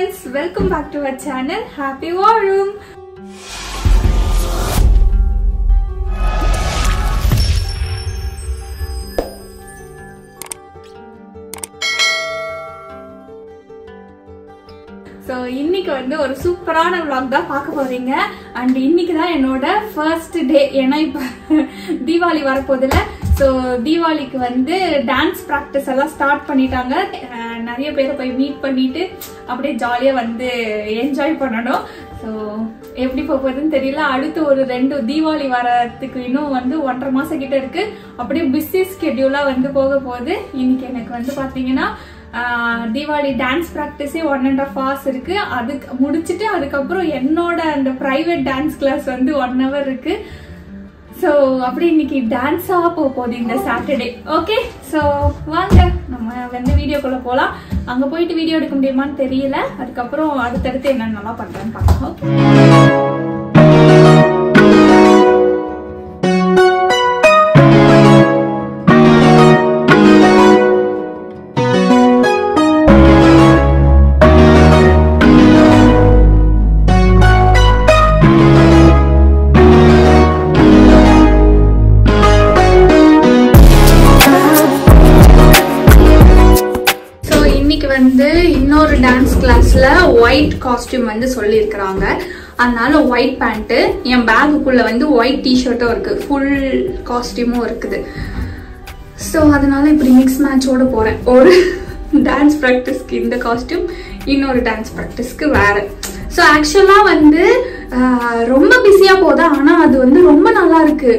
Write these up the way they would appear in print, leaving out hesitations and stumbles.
friends, welcome back to our channel Happy War Room. So இன்னைக்கு வந்து ஒரு சூப்பரான vlog தான் பார்க்க போறீங்க and இன்னைக்கு தான் என்னோட first day ஏனா இப்ப தீபாவளி வரப்போகுதுல சோ தீபாவளிக்கு வந்து டான்ஸ் பிராக்டிஸ் எல்லாம் ஸ்டார்ட் பண்ணிட்டாங்க நிறைய பேரை போய் மீட் பண்ணிட்டு அப்படியே ஜாலியா வந்து என்ஜாய் பண்ணனும் சோ எப்படி போகுதுன்னு தெரியல அடுத்து ஒரு ரெண்டு தீபாவளி வரதுக்கு இன்னும் வந்து 1.5 மாசம் கிட்ட இருக்கு அப்படியே பிஸி ஸ்கெட்யூலா வந்து போக போகுது இன்னைக்கு எனக்கு வந்து பாத்தீங்கன்னா தீபாவளி டான்ஸ் பிராக்டிஸே 1.5 hours இருக்கு அதுக்கு முடிச்சிட்டு அதுக்கப்புறம் என்னோட அந்த பிரைவேட் டான்ஸ் கிளாஸ் வந்து 1 hour இருக்கு சோ அப்படி இன்னைக்கு டான்ஸா போகுது இந்த சாட்டர்டே ஓகே சோ வாங்க நம்ம வந்து வீடியோக்குள்ள போலாம் அங்க போயிட்டு வீடியோ எடுக்க முடியுமான்னு தெரியல அதுக்கப்புறம் அடுத்தடுத்து என்னென்னலாம் பண்றேன்னு பார்க்கலாம் ஓகே இன்னொரு டான்ஸ் கிளாஸ்ல ஒயிட் காஸ்டியூம் வந்து சொல்லியிருக்கிறாங்க அதனால ஒயிட் பேண்ட் என் பேக்குக்குள்ள வந்து ஒயிட் டிஷர்ட்டும் இருக்கு ஃபுல் காஸ்டியூமும் இருக்குது ஸோ அதனால இப்படி மிக்ஸ் மேட்சோட போறேன் ஒரு டான்ஸ் ப்ராக்டிஸ்க்கு இந்த காஸ்டியூம் இன்னொரு டான்ஸ் ப்ராக்டிஸ்க்கு வேற ஸோ ஆக்சுவலா வந்து ரொம்ப பிஸியா போதா ஆனா அது வந்து ரொம்ப நல்லா இருக்கு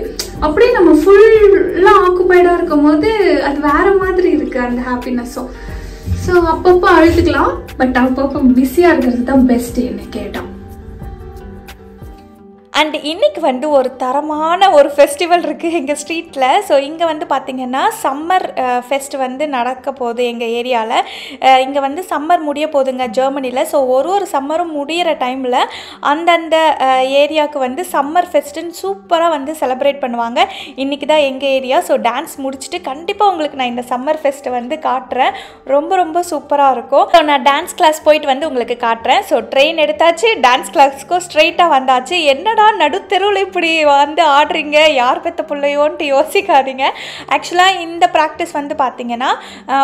அப்படியே நம்ம ஃபுல்லா ஆக்குபைடா இருக்கும் போது அது வேற மாதிரி இருக்கு அந்த ஹாப்பினஸும் ஸோ அப்பப்போ அழுத்துக்கலாம் பட் அப்பப்போ பிஸியாக இருக்கிறது தான் பெஸ்ட் என்ன கேட்டோம் அண்ட் இன்றைக்கி வந்து ஒரு தரமான ஒரு ஃபெஸ்டிவல் இருக்குது எங்கள் ஸ்ட்ரீட்டில் ஸோ இங்கே வந்து பார்த்திங்கன்னா சம்மர் ஃபெஸ்ட் வந்து நடக்க போகுது எங்கள் ஏரியாவில் இங்கே வந்து சம்மர் முடிய போகுதுங்க ஜெர்மனியில் ஸோ ஒரு சம்மரும் முடிகிற டைமில் அந்தந்த ஏரியாவுக்கு வந்து சம்மர் ஃபெஸ்ட்டுன்னு சூப்பராக வந்து செலிப்ரேட் பண்ணுவாங்க இன்றைக்கி தான் எங்கள் ஏரியா ஸோ டான்ஸ் முடிச்சுட்டு கண்டிப்பாக உங்களுக்கு நான் இந்த சம்மர் ஃபெஸ்ட்டை வந்து காட்டுறேன் ரொம்ப சூப்பராக இருக்கும் ஸோ நான் டான்ஸ் கிளாஸ் போயிட்டு வந்து உங்களுக்கு காட்டுறேன் ஸோ ட்ரெயின் எடுத்தாச்சு டான்ஸ் கிளாஸ்க்கும் ஸ்ட்ரெயிட்டாக வந்தாச்சு என்னடா நடுத்தெருவில் இப்படி வந்து ஆடுறீங்க யார் பெற்ற பிள்ளையோன்ட்டு யோசிக்காதீங்க ஆக்சுவலாக இந்த ப்ராக்டிஸ் வந்து பார்த்திங்கன்னா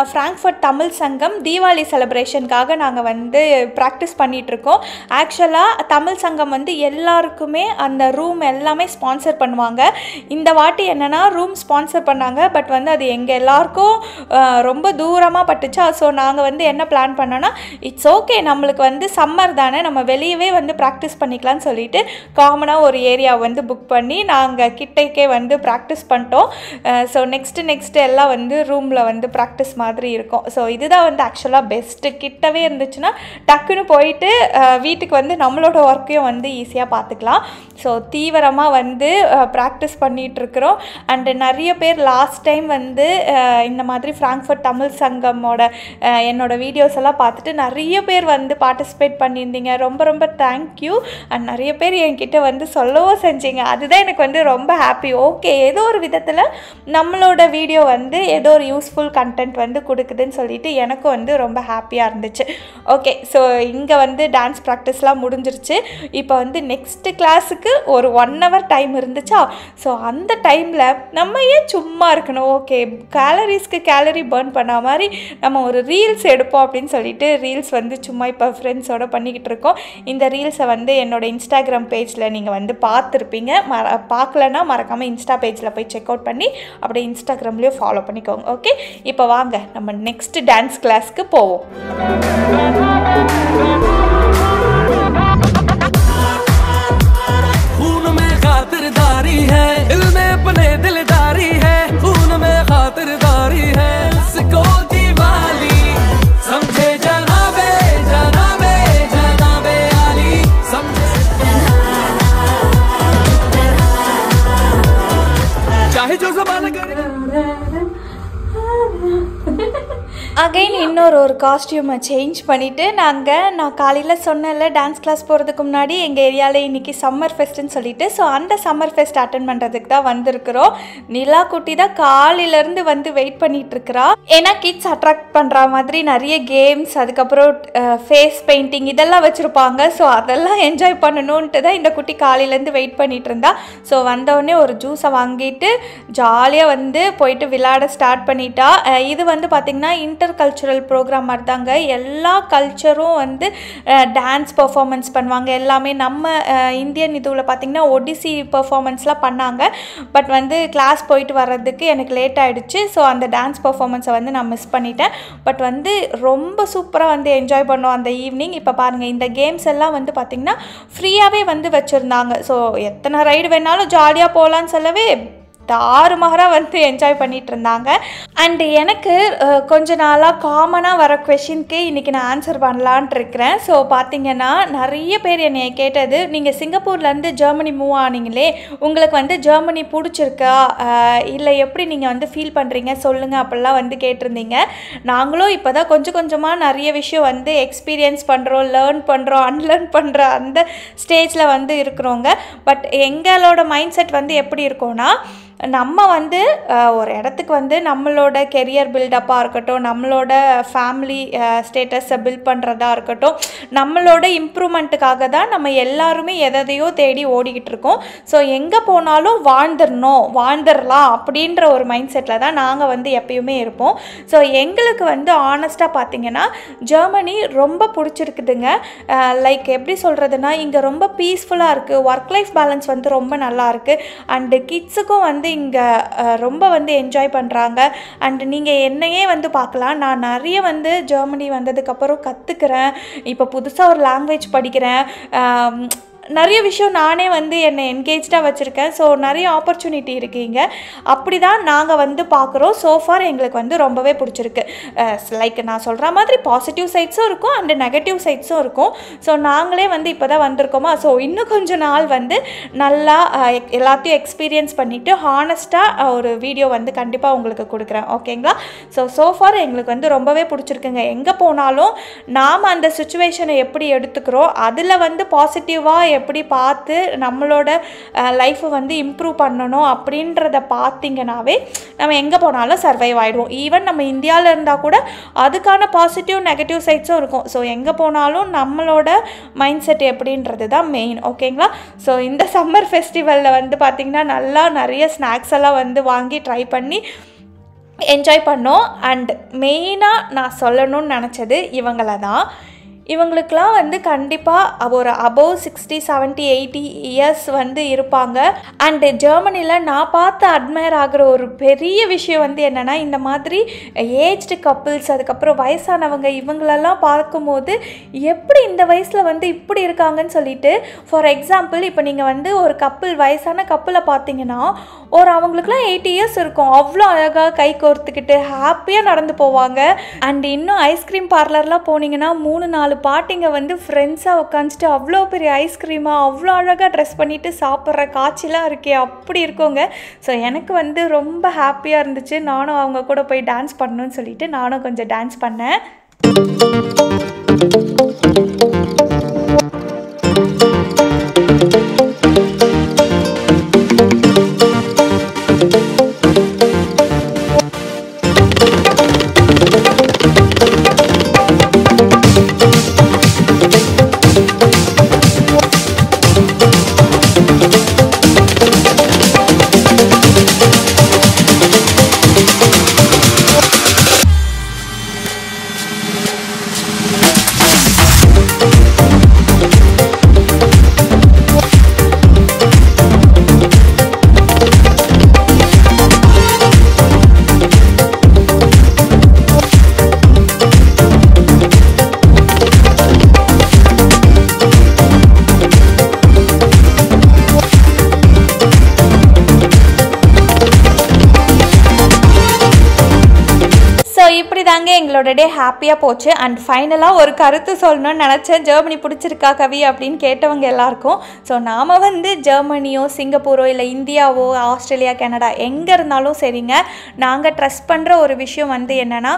ஃப்ராங்க்ஃபர்ட் தமிழ் சங்கம் தீபாவளி செலிப்ரேஷனுக்காக நாங்கள் வந்து ப்ராக்டிஸ் பண்ணிகிட்ருக்கோம் ஆக்சுவலாக தமிழ் சங்கம் வந்து எல்லாருக்குமே அந்த ரூம் எல்லாமே ஸ்பான்சர் பண்ணுவாங்க இந்த வாட்டி என்னென்னா ரூம் ஸ்பான்சர் பண்ணாங்க பட் வந்து அது எங்கள் எல்லாருக்கும் ரொம்ப தூரமாக பட்டுச்சா ஸோ நாங்கள் வந்து என்ன பிளான் பண்ணோன்னா இட்ஸ் ஓகே நம்மளுக்கு வந்து சம்மர் தானே நம்ம வெளியவே வந்து ப்ராக்டிஸ் பண்ணிக்கலாம்னு சொல்லிட்டு காமனாக ஒரு ஏரியா வந்து புக் பண்ணி நாங்கள் கிட்டக்கே வந்து ப்ராக்டிஸ் பண்ணிட்டோம் ஸோ நெக்ஸ்ட்டு எல்லாம் வந்து ரூமில் வந்து ப்ராக்டிஸ் மாதிரி இருக்கும் ஸோ இதுதான் வந்து ஆக்சுவலாக பெஸ்ட்டு கிட்டவே இருந்துச்சுன்னா டக்குன்னு போயிட்டு வீட்டுக்கு வந்து நம்மளோட ஒர்க்கையும் வந்து ஈஸியாக பார்த்துக்கலாம் ஸோ தீவிரமாக வந்து ப்ராக்டிஸ் பண்ணிகிட்ருக்குறோம் அண்டு நிறைய பேர் லாஸ்ட் டைம் வந்து இந்த மாதிரி ஃப்ராங்க்ஃபர்ட் தமிழ் சங்கமோட என்னோடய வீடியோஸ் எல்லாம் பார்த்துட்டு நிறைய பேர் வந்து பார்ட்டிசிபேட் பண்ணியிருந்தீங்க ரொம்ப தேங்க்யூ அண்ட் நிறைய பேர் என்கிட்ட வந்து சொல்லவும் செஞ்சீங்க அதுதான் எனக்கு வந்து ரொம்ப ஹாப்பி ஓகே ஏதோ ஒரு விதத்தில் நம்மளோட வீடியோ வந்து ஏதோ ஒரு யூஸ்ஃபுல் கண்டென்ட் வந்து கொடுக்குதுன்னு சொல்லிட்டு எனக்கும் வந்து ரொம்ப ஹாப்பியாக இருந்துச்சு ஓகே ஸோ இங்கே வந்து டான்ஸ் ப்ராக்டிஸ்லாம் முடிஞ்சிருச்சு இப்போ வந்து நெக்ஸ்ட்டு கிளாஸுக்கு ஒரு 1 hour டைம் இருந்துச்சா ஸோ அந்த டைமில் நம்ம ஏன் சும்மா இருக்கணும் ஓகே கேலரி பர்ன் பண்ண மாதிரி நம்ம ஒரு ரீல்ஸ் எடுப்போம் அப்படின்னு சொல்லிட்டு ரீல்ஸ் வந்து சும்மா இப்போ ஃப்ரெண்ட்ஸோட பண்ணிக்கிட்டு இருக்கோம் இந்த ரீல்ஸை வந்து என்னோட இன்ஸ்டாகிராம் பேஜில் நீங்கள் வந்து பார்த்துருப்பீங்க பார்க்கலன்னா மறக்காமல் இன்ஸ்டா பேஜில் போய் செக் அவுட் பண்ணி அப்படியே இன்ஸ்டாகிராம்லேயும் ஃபாலோ பண்ணிக்கோங்க ஓகே இப்போ வாங்க நம்ம நெக்ஸ்ட் டான்ஸ் கிளாஸ்க்கு போவோம் அகைன் இன்னொரு காஸ்டியூமை சேஞ்ச் பண்ணிவிட்டு நான் காலையில் சொன்னேன்ல டான்ஸ் கிளாஸ் போகிறதுக்கு முன்னாடி எங்கள் ஏரியாவில் இன்றைக்கி சம்மர் ஃபெஸ்ட்டுன்னு சொல்லிட்டு, ஸோ அந்த சம்மர் ஃபெஸ்ட் அட்டன் பண்ணுறதுக்கு தான் வந்திருக்கிறோம். நிலா குட்டி தான் காலையிலேருந்து வந்து வெயிட் பண்ணிகிட்ருக்குறா. ஏன்னா கிட்ஸ் அட்ராக்ட் பண்ணுற மாதிரி நிறைய கேம்ஸ், அதுக்கப்புறம் ஃபேஸ் பெயிண்டிங் இதெல்லாம் வச்சுருப்பாங்க. ஸோ அதெல்லாம் என்ஜாய் பண்ணணுன்ட்டு தான் இந்த குட்டி காலையிலேருந்து வெயிட் பண்ணிகிட்டு இருந்தா. ஸோ வந்தோடனே ஒரு ஜூஸை வாங்கிட்டு ஜாலியாக வந்து போயிட்டு விளையாட ஸ்டார்ட் பண்ணிட்டா. இது வந்து பார்த்திங்கன்னா இன்டர் கல்ச்சுரல் ப்ரோக்ராம் மாதிரி தாங்க. எல்லா கல்ச்சரும் வந்து டான்ஸ் பர்ஃபார்மன்ஸ் பண்ணுவாங்க. எல்லாமே நம்ம இந்தியன் இதுவில் பார்த்திங்கன்னா ஒடிசி பர்ஃபார்மன்ஸ்லாம் பண்ணாங்க. பட் வந்து கிளாஸ் போயிட்டு வர்றதுக்கு எனக்கு லேட் ஆகிடுச்சு. ஸோ அந்த டான்ஸ் பர்ஃபார்மன்ஸை வந்து நான் மிஸ் பண்ணிட்டேன். பட் வந்து ரொம்ப சூப்பராக வந்து என்ஜாய் பண்ணோம் அந்த ஈவினிங். இப்போ பாருங்கள், இந்த கேம்ஸ் எல்லாம் வந்து பார்த்திங்கன்னா ஃப்ரீயாகவே வந்து வச்சுருந்தாங்க. ஸோ எத்தனை ரைடு வேணாலும் ஜாலியாக போகலான்னு சொல்லவே தாறுமாறாக வந்து என்ஜாய் பண்ணிகிட்டு இருந்தாங்க. அண்டு எனக்கு கொஞ்ச நாளாக காமனாக வர கொஷினுக்கு இன்றைக்கி நான் ஆன்சர் பண்ணலான்ட்டு இருக்கிறேன். ஸோ பார்த்திங்கன்னா நிறைய பேர் என்னை கேட்டது, நீங்கள் சிங்கப்பூர்லேருந்து ஜெர்மனி மூவ் ஆனீங்களே, உங்களுக்கு வந்து ஜெர்மனி பிடிச்சிருக்கா, இல்லை எப்படி நீங்கள் வந்து ஃபீல் பண்ணுறீங்க சொல்லுங்கள் அப்படிலாம் வந்து கேட்டிருந்தீங்க. நாங்களும் இப்போ தான் கொஞ்சம் கொஞ்சமாக நிறைய விஷயம் வந்து எக்ஸ்பீரியன்ஸ் பண்ணுறோம், லேர்ன் பண்ணுறோம், அன்லேர்ன் பண்ணுற அந்த ஸ்டேஜில் வந்து இருக்கிறோங்க. பட் எங்களோட மைண்ட் செட் வந்து எப்படி இருக்கோன்னா, நம்ம வந்து ஒரு இடத்துக்கு வந்து நம்மளோட கெரியர் பில்டப்பாக இருக்கட்டும், நம்மளோட ஃபேமிலி ஸ்டேட்டஸை பில்ட் பண்ணுறதா இருக்கட்டும், நம்மளோட இம்ப்ரூவ்மெண்ட்டுக்காக தான் நம்ம எல்லாருமே எதையோ தேடி ஓடிக்கிட்டு இருக்கோம். ஸோ எங்கே போனாலும் வாழ்ந்துடலாம் அப்படின்ற ஒரு மைண்ட் செட்டில் தான் நாங்கள் வந்து எப்பயுமே இருப்போம். ஸோ எங்களுக்கு வந்து ஆனஸ்ட்டாக பார்த்திங்கன்னா ஜெர்மனி ரொம்ப பிடிச்சிருக்குதுங்க. லைக் எப்படி சொல்கிறதுனா, இங்கே ரொம்ப பீஸ்ஃபுல்லாக இருக்குது, ஒர்க் லைஃப் பேலன்ஸ் வந்து ரொம்ப நல்லா இருக்குது. அண்டு கிட்ஸுக்கும் வந்து இங்கே ரொம்ப வந்து என்ஜாய் பண்ணுறாங்க. அண்ட் நீங்கள் என்னையே வந்து பார்க்கலாம், நான் நிறைய வந்து ஜெர்மனி வந்ததுக்கப்புறம் கற்றுக்கிறேன். இப்போ புதுசாக ஒரு லாங்குவேஜ் படிக்கிறேன். நிறைய விஷயம் நானே வந்து என்னை என்கேஜாக வச்சுருக்கேன். ஸோ நிறைய ஆப்பர்ச்சுனிட்டி இருக்குங்க. அப்படி தான் நாங்கள் வந்து பார்க்குறோம். சோஃபார் எங்களுக்கு வந்து ரொம்பவே பிடிச்சிருக்கு. லைக் நான் சொல்கிற மாதிரி பாசிட்டிவ் சைட்ஸும் இருக்கும் அண்டு நெகட்டிவ் சைட்ஸும் இருக்கும். ஸோ நாங்களே வந்து இப்போ தான் வந்திருக்கோமா, ஸோ இன்னும் கொஞ்சம் நாள் வந்து நல்லா எல்லாத்தையும் எக்ஸ்பீரியன்ஸ் பண்ணிவிட்டு ஹானஸ்ட்டாக ஒரு வீடியோ வந்து கண்டிப்பாக உங்களுக்கு கொடுக்குறேன். ஓகேங்களா? சோஃபார் எங்களுக்கு வந்து ரொம்பவே பிடிச்சிருக்குங்க. எங்கே போனாலும் நாம் அந்த சுச்சுவேஷனை எப்படி எடுத்துக்கிறோம், அதில் வந்து பாசிட்டிவாக எப்படி பார்த்து நம்மளோட லைஃப்பை வந்து இம்ப்ரூவ் பண்ணணும் அப்படின்றத பார்த்திங்கனாவே நம்ம எங்கே போனாலும் சர்வைவ் ஆகிடுவோம். ஈவன் நம்ம இந்தியாவில் இருந்தால் கூட அதுக்கான பாசிட்டிவ் நெகட்டிவ் சைட்ஸும் இருக்கும். ஸோ எங்கே போனாலும் நம்மளோட மைண்ட் செட் எப்படின்றது தான் மெயின். ஓகேங்களா? ஸோ இந்த சம்மர் ஃபெஸ்டிவலில் வந்து பார்த்திங்கன்னா நல்லா நிறைய ஸ்நாக்ஸ் எல்லாம் வந்து வாங்கி ட்ரை பண்ணி என்ஜாய் பண்ணோம். அண்ட் மெயினாக நான் சொல்லணும்னு நினச்சது இவங்களை தான். இவங்களுக்கெலாம் வந்து கண்டிப்பாக ஒரு அபவ் 60, 70, 80 இயர்ஸ் வந்து இருப்பாங்க. அண்டு ஜெர்மனியில் நான் பார்த்து அட்மையர் ஆகிற ஒரு பெரிய விஷயம் வந்து என்னென்னா, இந்த மாதிரி ஏஜ்டு கப்புள்ஸ், அதுக்கப்புறம் வயசானவங்க, இவங்களெல்லாம் பார்க்கும்போது எப்படி இந்த வயசில் வந்து இப்படி இருக்காங்கன்னு சொல்லிட்டு. ஃபார் எக்ஸாம்பிள், இப்போ நீங்கள் வந்து ஒரு கப்புள், வயசான கப்புளை பார்த்தீங்கன்னா அவங்களுக்குலாம் 80 இயர்ஸ் இருக்கும். அவ்வளோ அழகாக கை கோர்த்துக்கிட்டு ஹாப்பியாக நடந்து போவாங்க. அண்ட் இன்னும் ஐஸ்கிரீம் பார்லர்லாம் போனீங்கன்னா 3-4 பாட்டிங்க வந்து ஃப்ரெண்ட்ஸாக உட்காந்துட்டு அவ்வளோ பெரிய ஐஸ்கிரீமாக அவ்வளோ அழகாக ட்ரெஸ் பண்ணிவிட்டு சாப்பிட்ற காட்சிலாம் இருக்கே, அப்படி இருக்குங்க. ஸோ எனக்கு வந்து ரொம்ப ஹாப்பியாக இருந்துச்சு. நானும் அவங்க கூட போய் டான்ஸ் பண்ணணும்னு சொல்லிட்டு நானும் கொஞ்சம் டான்ஸ் பண்ணேன். எங்களோட டே ஹாப்பியாக போச்சு. அண்ட் ஃபைனலாக ஒரு கருத்து சொல்லணும்னு நினச்சேன். ஜெர்மனி பிடிச்சிருக்கா கவி அப்படின்னு கேட்டவங்க எல்லாருக்கும். ஸோ நாம் வந்து ஜெர்மனியோ சிங்கப்பூரோ இல்லை இந்தியாவோ ஆஸ்திரேலியா கனடா எங்கே இருந்தாலும் சரிங்க, நாங்கள் ட்ரஸ்ட் பண்ணுற ஒரு விஷயம் வந்து என்னென்னா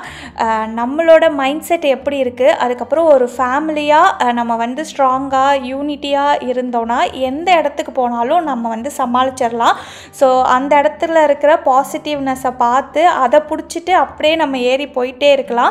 நம்மளோட மைண்ட் செட் எப்படி இருக்குது, அதுக்கப்புறம் ஒரு ஃபேமிலியாக நம்ம வந்து ஸ்ட்ராங்காக யூனிட்டியாக இருந்தோன்னா எந்த இடத்துக்கு போனாலும் நம்ம வந்து சமாளிச்சிடலாம். ஸோ அந்த இடத்துல இருக்கிற பாசிட்டிவ்னஸை பார்த்து அதை பிடிச்சிட்டு அப்படியே நம்ம ஏறி போயிட்டே இருக்கலாம்.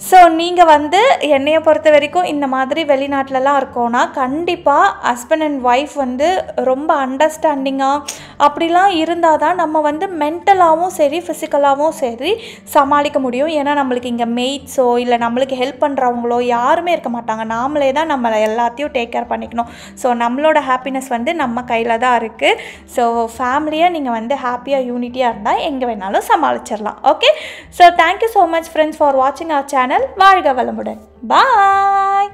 ஸோ நீங்கள் வந்து என்னையை பொறுத்த வரைக்கும் இந்த மாதிரி வெளிநாட்டிலலாம் இருக்கோன்னா கண்டிப்பாக ஹஸ்பண்ட் அண்ட் ஒய்ஃப் வந்து ரொம்ப அண்டர்ஸ்டாண்டிங்காக அப்படிலாம் இருந்தால் தான் நம்ம வந்து மென்டலாகவும் சரி ஃபிசிக்கலாகவும் சரி சமாளிக்க முடியும். ஏன்னா நம்மளுக்கு இங்கே மெய்ட்ஸோ இல்லை நம்மளுக்கு ஹெல்ப் பண்ணுறவங்களோ யாருமே இருக்க மாட்டாங்க. நாமளே தான் நம்மளை எல்லாத்தையும் டேக் கேர் பண்ணிக்கணும். ஸோ நம்மளோட ஹாப்பினஸ் வந்து நம்ம கையில் தான் இருக்குது. ஸோ ஃபேமிலியாக நீங்கள் வந்து ஹாப்பியாக யூனிட்டியாக இருந்தால் எங்கே வேணாலும் சமாளிச்சிடலாம். Okay, so thank you so much friends for வாட்சிங் அவர் சேனல். வாழ்க வளமுடன். பாய்.